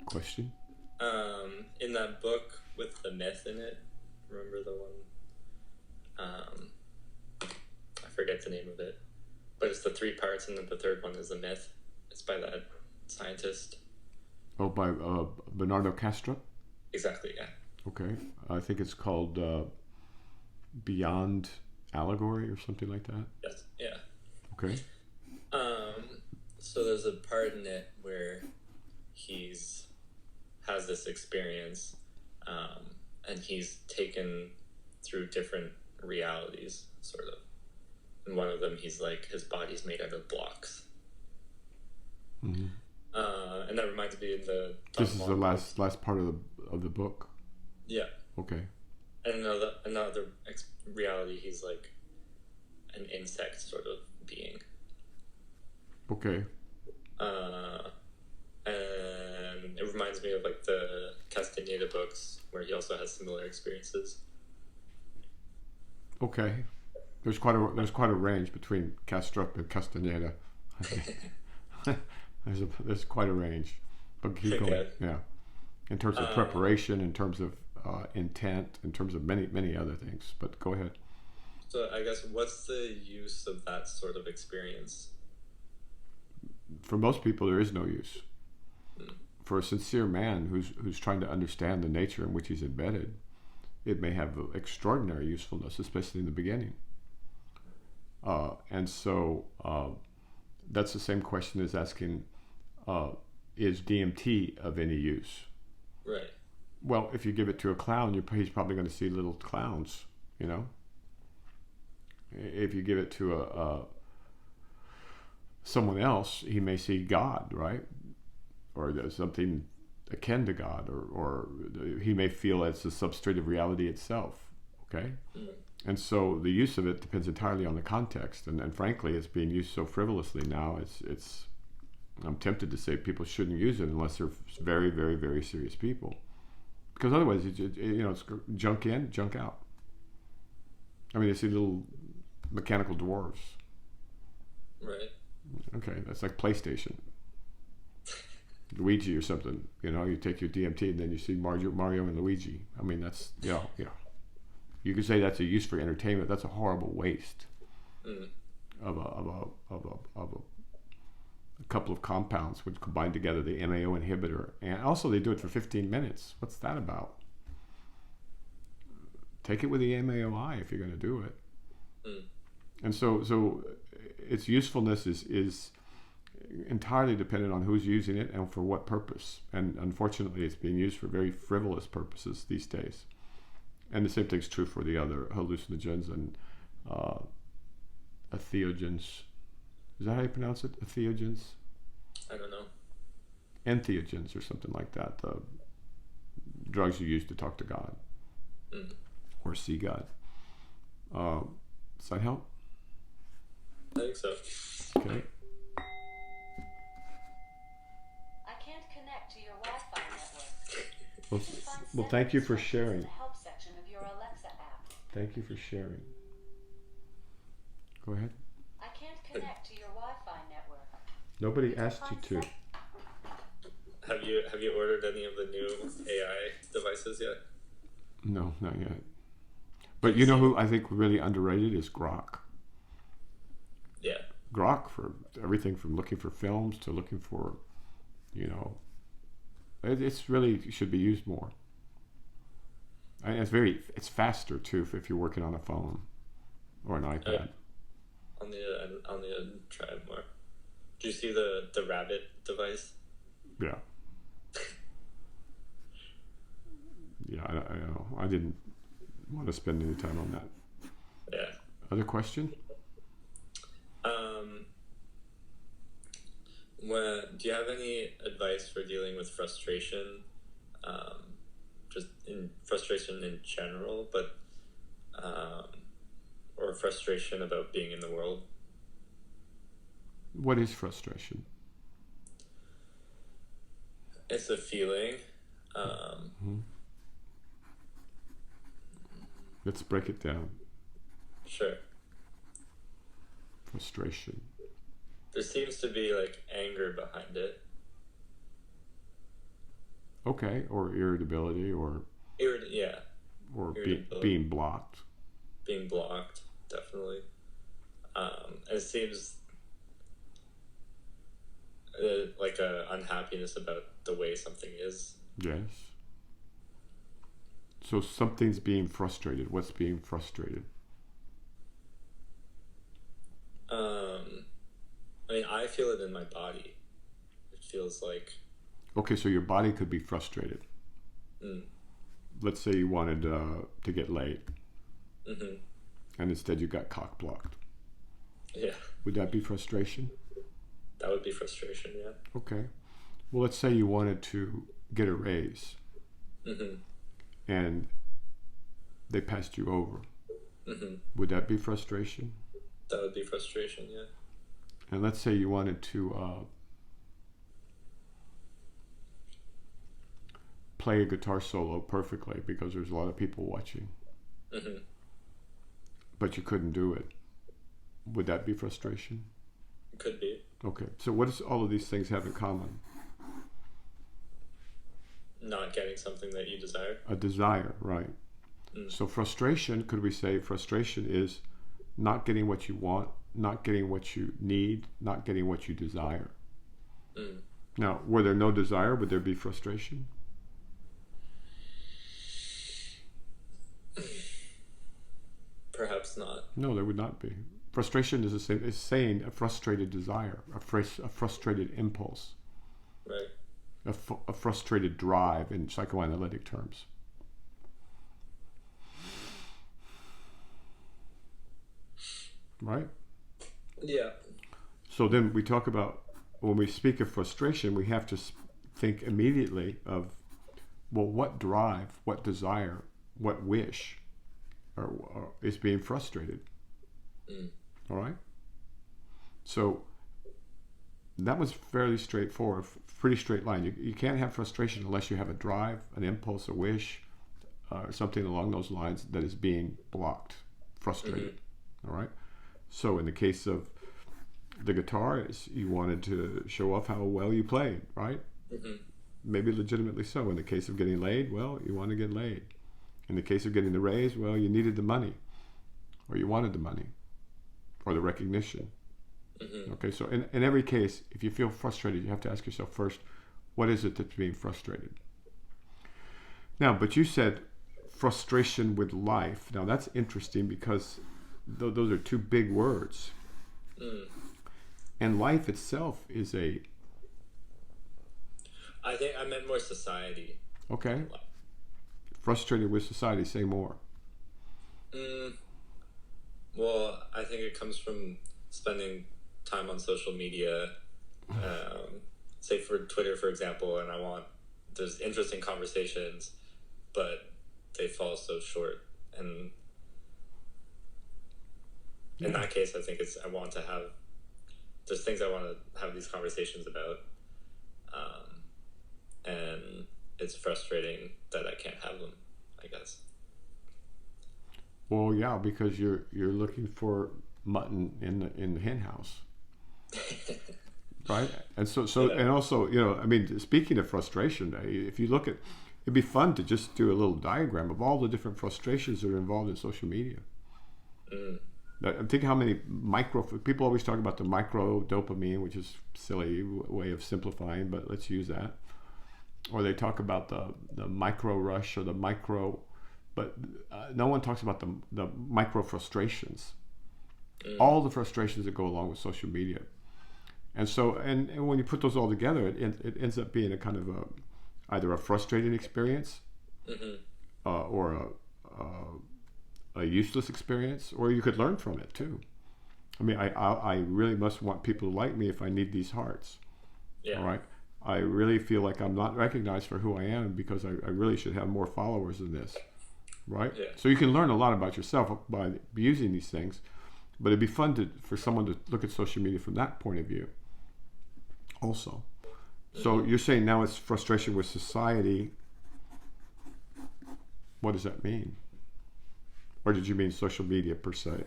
question. In that book with the myth in it, remember the one? I forget the name of it, but it's the 3 parts, and then the third one is the myth. It's by that scientist. Oh, by Bernardo Castro? Exactly, yeah. Okay. I think it's called Beyond Allegory or something like that. Yes, yeah. Okay. So there's a part in it where has this experience, and he's taken through different realities, sort of. And one of them, he's like, his body's made out of blocks. Mm-hmm. And that reminds me of the... This is the last part of the book? Yeah. Okay. And another reality, he's like an insect sort of being. Okay. And it reminds me of like the Castaneda books, where he also has similar experiences. Okay. There's quite a range between Castrup and Castaneda. There's quite a range, but keep going. Okay. Yeah. In terms of preparation, in terms of intent, in terms of many other things. But go ahead. So I guess, what's the use of that sort of experience? For most people, there is no use. For a sincere man who's trying to understand the nature in which he's embedded, it may have extraordinary usefulness, especially in the beginning. And so that's the same question as asking, is DMT of any use? Right. Well, if you give it to a clown, he's probably going to see little clowns, you know? If you give it to someone else, he may see God, right? Or there's something akin to God, or he may feel it's the substrate of reality itself, okay? Mm-hmm. And so the use of it depends entirely on the context, and frankly, it's being used so frivolously now, it's I'm tempted to say people shouldn't use it unless they're very, very, very serious people. Because otherwise, it's junk in, junk out. I mean, they see little mechanical dwarves. Right. Okay, that's like PlayStation. Luigi or something. You take your DMT and then you see Mario and Luigi. I mean, that's, You could say that's a use for entertainment. That's a horrible waste of a couple of compounds which combine together the MAO inhibitor. And also they do it for 15 minutes. What's that about? Take it with the MAOI if you're going to do it. And so its usefulness is entirely dependent on who's using it and for what purpose. And unfortunately, it's being used for very frivolous purposes these days. And the same thing's true for the other hallucinogens and entheogens. Is that how you pronounce it? Entheogens? I don't know. Entheogens or something like that. The drugs you use to talk to God or see God. Does that help? I think so. Okay. I can't connect to your Wi-Fi network. Well, thank you for sharing. The help section of your Alexa app. Thank you for sharing. Go ahead. I can't connect to your Wi-Fi network. Nobody asked you to. Have you ordered any of the new AI devices yet? No, not yet. But you know who I think really underrated is Grok. Yeah. Grok for everything from looking for films to looking for, it's really should be used more. And it's faster too if you're working on a phone or an iPad. On the try it more. Do you see the rabbit device? Yeah. Yeah, I know. I didn't want to spend any time on that. Yeah. Other question? Do you have any advice for dealing with frustration? Just in frustration in general, but or frustration about being in the world? What is frustration? It's a feeling. Let's break it down. Sure. Frustration. There seems to be like anger behind it. Okay, or irritability, or Yeah, irritability. being blocked. Being blocked, definitely. It seems like a unhappiness about the way something is. Yes. So something's being frustrated. What's being frustrated? I mean, I feel it in my body. It feels like. Okay, so your body could be frustrated. Let's say you wanted to get laid, and instead you got cock blocked. Yeah. Would that be frustration? That would be frustration, yeah. Okay. Well, let's say you wanted to get a raise, and they passed you over. Would that be frustration? That would be frustration, yeah. And let's say you wanted to play a guitar solo perfectly because there's a lot of people watching, but you couldn't do it. Would that be frustration? Could be. Okay. So what does all of these things have in common? Not getting something that you desire. A desire, right. So frustration, could we say frustration is not getting what you want, not getting what you need, not getting what you desire. Now, were there no desire, would there be frustration? Perhaps not. No, there would not be. Frustration is the same as saying a frustrated desire, a frustrated impulse, Right. a frustrated drive in psychoanalytic terms. Right? Yeah. So then we talk about, when we speak of frustration, we have to think immediately of, well, what drive, what desire, what wish is being frustrated. All right? So that was fairly straightforward, pretty straight line. You can't have frustration unless you have a drive, an impulse, a wish, something along those lines that is being blocked, frustrated. All right? So in the case of the guitarist, you wanted to show off how well you played, right? Maybe legitimately so. In the case of getting laid, well, you want to get laid. In the case of getting the raise, well, you needed the money, or you wanted the money, or the recognition. Okay, so in every case, if you feel frustrated, you have to ask yourself first, what is it that's being frustrated? Now, but you said frustration with life. Now, that's interesting because those are two big words. And life itself is a... I think I meant more society. Okay. Frustrated with society, say more. Well, I think it comes from spending time on social media. Say for Twitter, for example, and there's interesting conversations, but they fall so short. And in that case, I think there's things I want to have these conversations about. And it's frustrating that I can't have them, I guess. Well, yeah, because you're looking for mutton in the hen house, right? And so Yeah. And also, I mean, speaking of frustration, if you look at, it'd be fun to just do a little diagram of all the different frustrations that are involved in social media. I'm thinking how many people always talk about the micro dopamine, which is a silly way of simplifying, but let's use that. Or they talk about the micro rush or the micro, but no one talks about the micro frustrations. All the frustrations that go along with social media. And so, and when you put those all together, it ends up being a kind of either a frustrating experience, or a useless experience, or you could learn from it too. I mean, I really must want people to like me if I need these hearts. Yeah. All right. I really feel like I'm not recognized for who I am because I really should have more followers than this. Right? Yeah. So you can learn a lot about yourself by using these things, but it'd be fun for someone to look at social media from that point of view also. So you're saying now it's frustration with society. What does that mean? Or did you mean social media per se?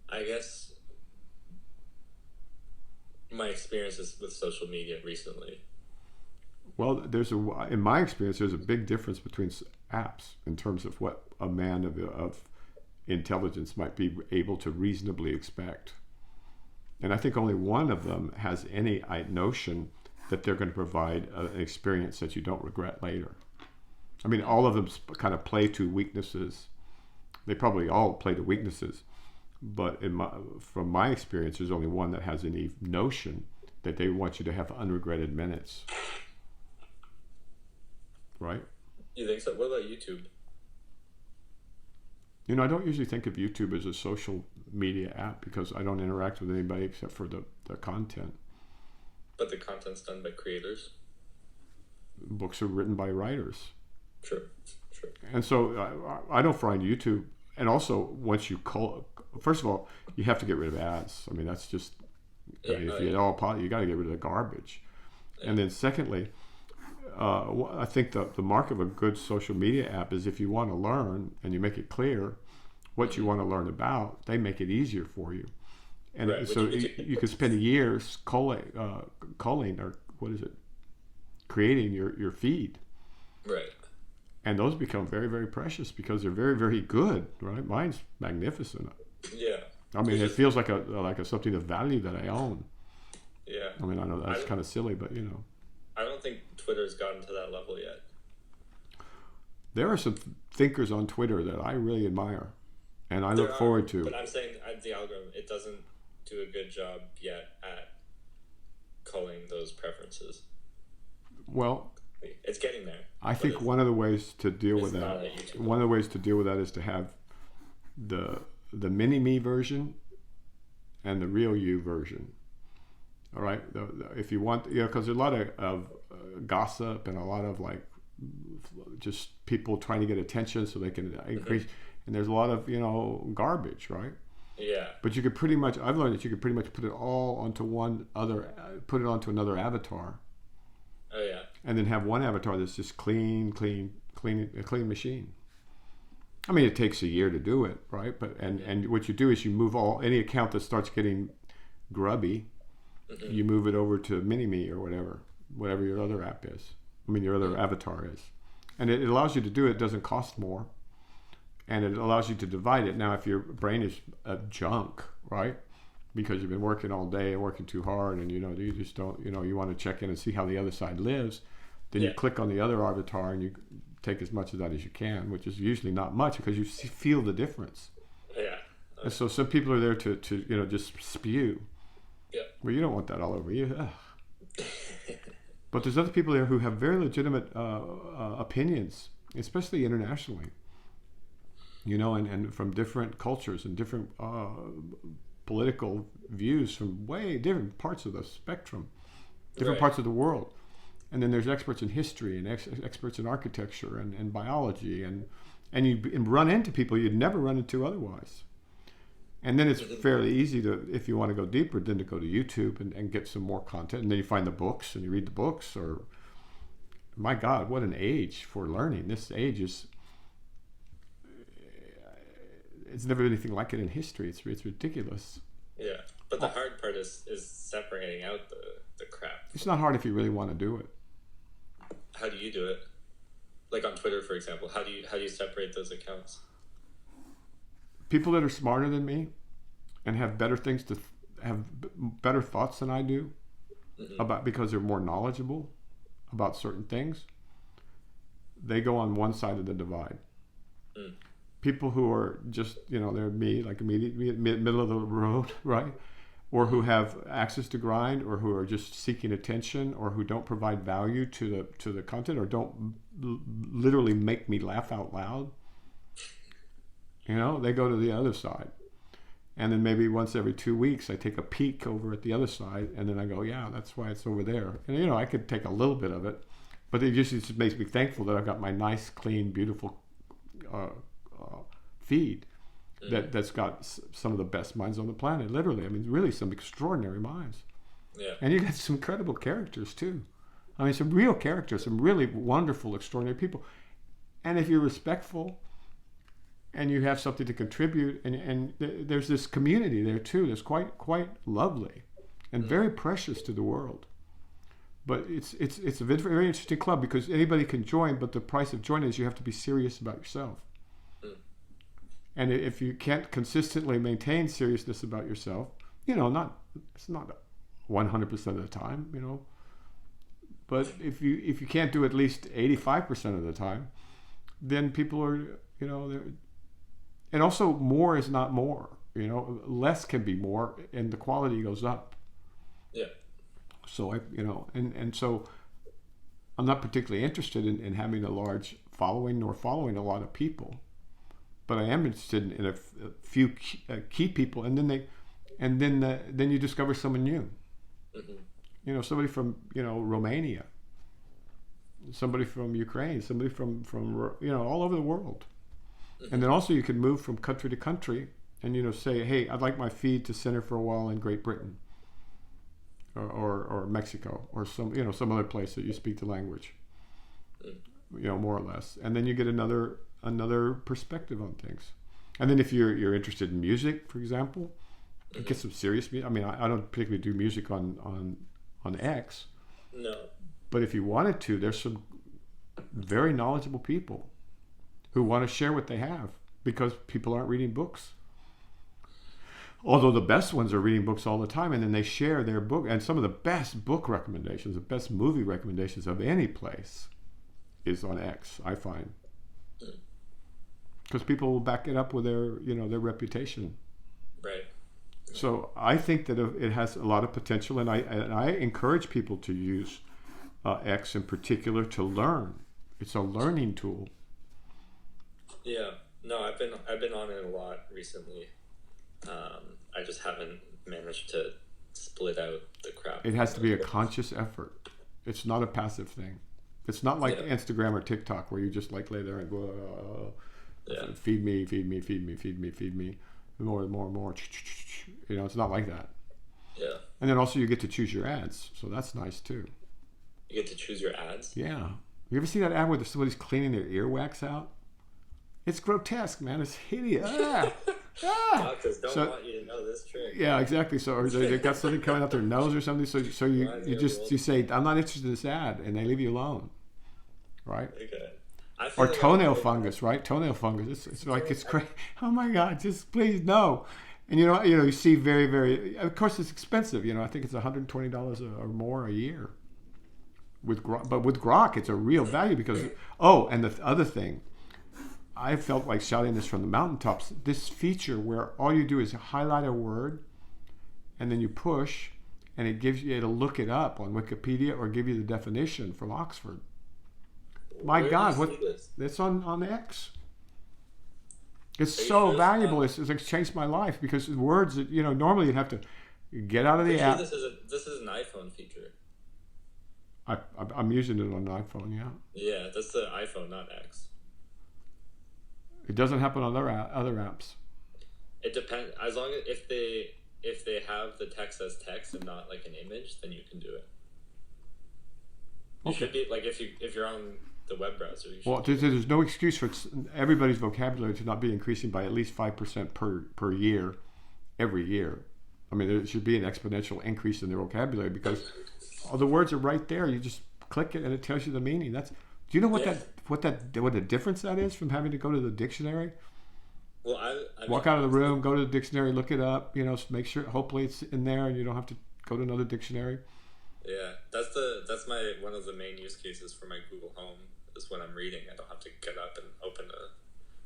I guess my experiences with social media recently. Well, in my experience, there's a big difference between apps in terms of what a man of intelligence might be able to reasonably expect. And I think only one of them has any notion that they're going to provide an experience that you don't regret later. I mean, all of them kind of play to weaknesses. They probably all play to weaknesses. But from my experience, there's only one that has any notion that they want you to have unregretted minutes. Right? You think so? What about YouTube? You know, I don't usually think of YouTube as a social media app because I don't interact with anybody except for the content. But the content's done by creators. Books are written by writers. Sure. And so I don't find YouTube. And also, once you first of all, you have to get rid of ads. I mean, that's just you got to get rid of the garbage. Yeah. And then secondly, I think the mark of a good social media app is if you want to learn and you make it clear what you want to learn about, they make it easier for you. And right. So you can spend years culling or what is it, creating your feed. Right. And those become very, very precious because they're very, very good, right? Mine's magnificent. Yeah. I mean, it feels like a something of value that I own. Yeah. I mean, I know that's kind of silly, but you know. I don't think Twitter's gotten to that level yet. There are some thinkers on Twitter that I really admire, and I look forward to. But I'm saying the algorithm, it doesn't do a good job yet at culling those preferences. Well, it's getting there. I think one of the ways to deal with that is to have the mini-me version and the real you version. All right, if you want, because there's a lot of gossip and a lot of like just people trying to get attention so they can increase, and there's a lot of garbage, right? Yeah. But you could pretty much, I've learned that you could pretty much put it all onto onto another avatar. Oh yeah. And then have one avatar that's just clean, a clean machine. I mean, it takes a year to do it, right? But and what you do is you move any account that starts getting grubby. You move it over to Mini-Me or whatever your other app is. I mean, your other avatar is. And it allows you to do it. It doesn't cost more. And it allows you to divide it. Now, if your brain is junk, right, because you've been working all day and working too hard and, you just don't, you want to check in and see how the other side lives, then you click on the other avatar and you take as much of that as you can, which is usually not much because you feel the difference. Yeah. And so some people are there to just spew. Yeah. Well, you don't want that all over you. But there's other people there who have very legitimate opinions, especially internationally, and from different cultures and different political views from way different parts of the spectrum, different parts of the world. And then there's experts in history and experts in architecture and biology, and you run into people you'd never run into otherwise. And then it's fairly easy to, if you want to go deeper, then to go to YouTube and get some more content. And then you find the books and you read the books. Or, my God, what an age for learning. This age it's never been anything like it in history. It's ridiculous. Yeah, but the hard part is separating out the crap. It's not hard if you really want to do it. How do you do it? Like on Twitter, for example, how do you separate those accounts? People that are smarter than me and have better things to have better thoughts than I do because they're more knowledgeable about certain things, they go on one side of the divide. People who are just, they're me, like middle of the road, right? Or who have access to grind, or who are just seeking attention, or who don't provide value to the content, or don't literally make me laugh out loud. They go to the other side. And then maybe once every 2 weeks, I take a peek over at the other side, and then I go, yeah, that's why it's over there. And, I could take a little bit of it, but it just makes me thankful that I've got my nice, clean, beautiful feed that's got some of the best minds on the planet, literally. I mean, really some extraordinary minds. Yeah. And you got some incredible characters, too. I mean, some real characters, some really wonderful, extraordinary people. And if you're respectful and you have something to contribute, and there's this community there too that's quite lovely. and very precious to the world. But it's a very, very interesting club because anybody can join, but the price of joining is you have to be serious about yourself. And if you can't consistently maintain seriousness about yourself, it's not 100% of the time, but if you can't do at least 85% of the time, then people are, and also more is not more, less can be more, and the quality goes up. Yeah. So and so I'm not particularly interested in having a large following nor following a lot of people, but I am interested in a few key people, and then you discover someone new. Mm-hmm. Somebody from Romania, somebody from Ukraine, somebody from all over the world. Mm-hmm. And then also you can move from country to country and say, hey, I'd like my feed to center for a while in Great Britain or Mexico or some other place that you speak the language, more or less. And then you get another perspective on things. And then if you're interested in music, for example, get some serious music. I mean, I don't particularly do music on X. No. But if you wanted to, there's some very knowledgeable people who want to share what they have because people aren't reading books. Although the best ones are reading books all the time, and then they share their book. And some of the best book recommendations, the best movie recommendations of any place is on X, I find. Because people will back it up with their reputation. Right. So I think that it has a lot of potential, and I encourage people to use X in particular to learn. It's a learning tool. Yeah. No, I've been on it a lot recently. I just haven't managed to split out the crap. It has to be a conscious effort. It's not a passive thing. It's not like Instagram or TikTok where you just lay there and go, feed me, more and more and more. It's not like that. Yeah. And then also you get to choose your ads, so that's nice too. You get to choose your ads? Yeah. You ever see that ad where somebody's cleaning their earwax out? It's grotesque, man. It's hideous. Doctors don't want you to know this trick. Yeah, exactly. So or they got something coming out their nose or something. So you say, I'm not interested in this ad, and they leave you alone, right? Okay. Or toenail fungus, right? Toenail fungus. It's like it's crazy. Oh my God! Just please no. And you see very, very. Of course, it's expensive. I think it's $120 or more a year. But with Grok, it's a real value because. Oh, and the other thing. I felt like shouting this from the mountaintops. This feature where all you do is highlight a word and then you push and it'll look it up on Wikipedia or give you the definition from Oxford. My God, it's on X. It's so valuable. It's changed my life because words that, normally you'd have to get out of the app. This is an iPhone feature. I'm using it on an iPhone, yeah. Yeah, that's the iPhone, not X. It doesn't happen on other apps. It depends. As long as if they have the text as text and not like an image, then you can do it. You should be like if you're on the web browser. There's no excuse for everybody's vocabulary to not be increasing by at least 5% per year, every year. I mean, there should be an exponential increase in their vocabulary because all the words are right there. You just click it and it tells you the meaning. Do you know what the difference that is from having to go to the dictionary? Well, I walk out of the room, go to the dictionary, look it up. Make sure. Hopefully, it's in there, and you don't have to go to another dictionary. Yeah, that's my one of the main use cases for my Google Home is when I'm reading. I don't have to get up and open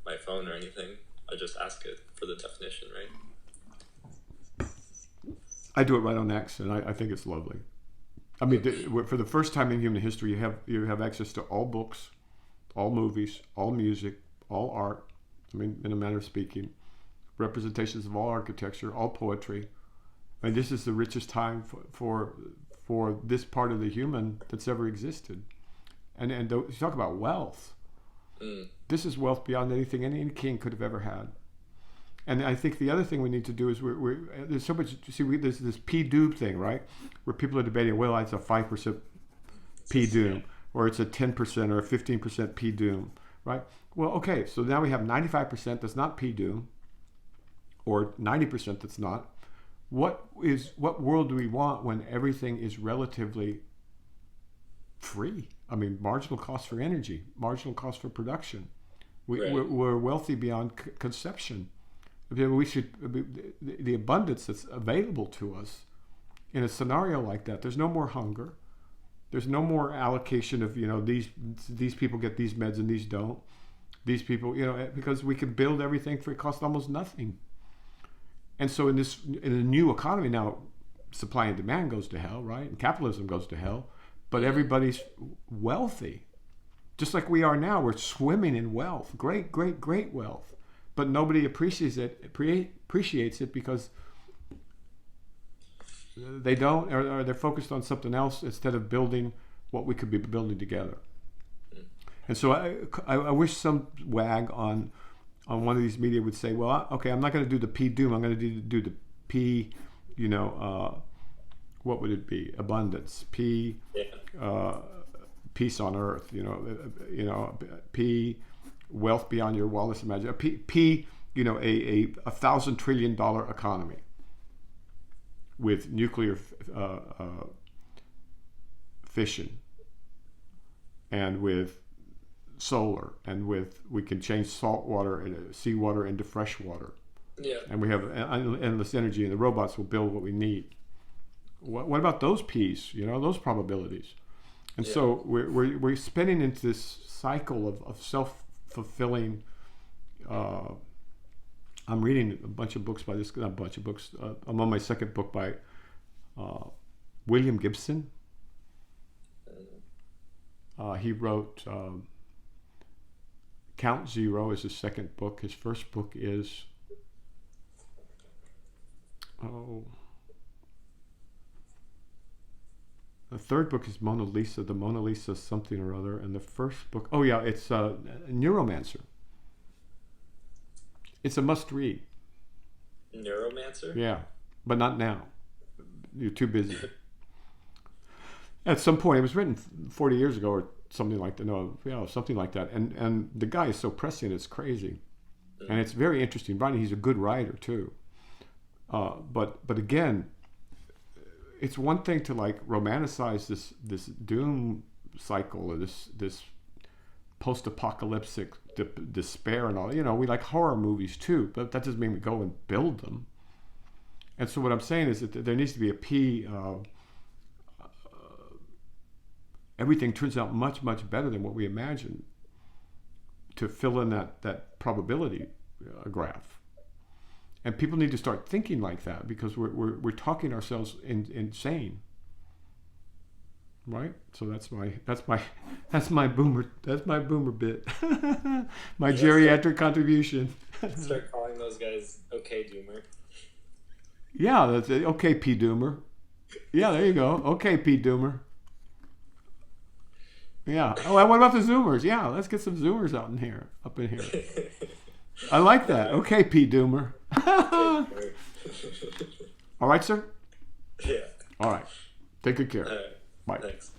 my phone or anything. I just ask it for the definition, right? I do it right on X, and I think it's lovely. I mean, for the first time in human history, you have access to all books, all movies, all music, all art. I mean, in a manner of speaking, representations of all architecture, all poetry. I mean, this is the richest time for this part of the human that's ever existed. And you talk about wealth. This is wealth beyond anything any king could have ever had. And I think the other thing we need to do is there's so much. There's this P-doom thing, right? Where people are debating, well, it's a 5% P-doom, or it's a 10% or a 15% P-doom, right? Well, okay, so now we have 95% that's not P-doom, or 90% that's not. what world do we want when everything is relatively free? I mean, marginal cost for energy, marginal cost for production. We're wealthy beyond conception. We should, the abundance that's available to us in a scenario like that. There's no more hunger. There's no more allocation of, these people get these meds and these don't. These people, because we can build everything for it costs almost nothing. And so in a new economy now, supply and demand goes to hell, right? And capitalism goes to hell, but everybody's wealthy. Just like we are now, we're swimming in wealth, great, great, great wealth. But nobody appreciates it because they don't, or they're focused on something else instead of building what we could be building together. And so I wish some wag on one of these media would say, well, okay, I'm not going to do the P doom. I'm going to do the P, what would it be? Abundance. P, peace on earth. P, wealth beyond your wildest imagination. P, a $1,000 trillion economy with nuclear fission and with solar, and we can change salt water and seawater into fresh water. Yeah. And we have endless energy, and the robots will build what we need. What about those P's? Those probabilities. And so we're spinning into this cycle of self-fulfilling. I'm reading a bunch of books by this. Not a bunch of books. I'm on my second book by William Gibson. He wrote Count Zero is his second book. His first book is the third book is Mona Lisa. The Mona Lisa something or other. And the first book, it's Neuromancer. It's a must read. Neuromancer? Yeah, but not now. You're too busy. At some point, it was written 40 years ago or something like that. No, something like that. And the guy is so prescient, it's crazy. And it's very interesting writing. He's a good writer too. But again, it's one thing to like romanticize this doom cycle or this post-apocalyptic despair and all. We like horror movies too, but that doesn't mean we go and build them. And so what I'm saying is that there needs to be a P. Everything turns out much, much better than what we imagined to fill in that probability graph. And people need to start thinking like that because we're talking ourselves insane, right? So that's my boomer bit, my geriatric contribution. Start calling those guys okay doomer. Yeah, that's it. Okay, P doomer. Yeah, there you go. Okay, P doomer. Yeah. Oh, and what about the Zoomers? Yeah, let's get some Zoomers up in here. I like that. Okay, P doomer. All right, sir? Yeah. All right. Take good care. All right. Bye. Thanks.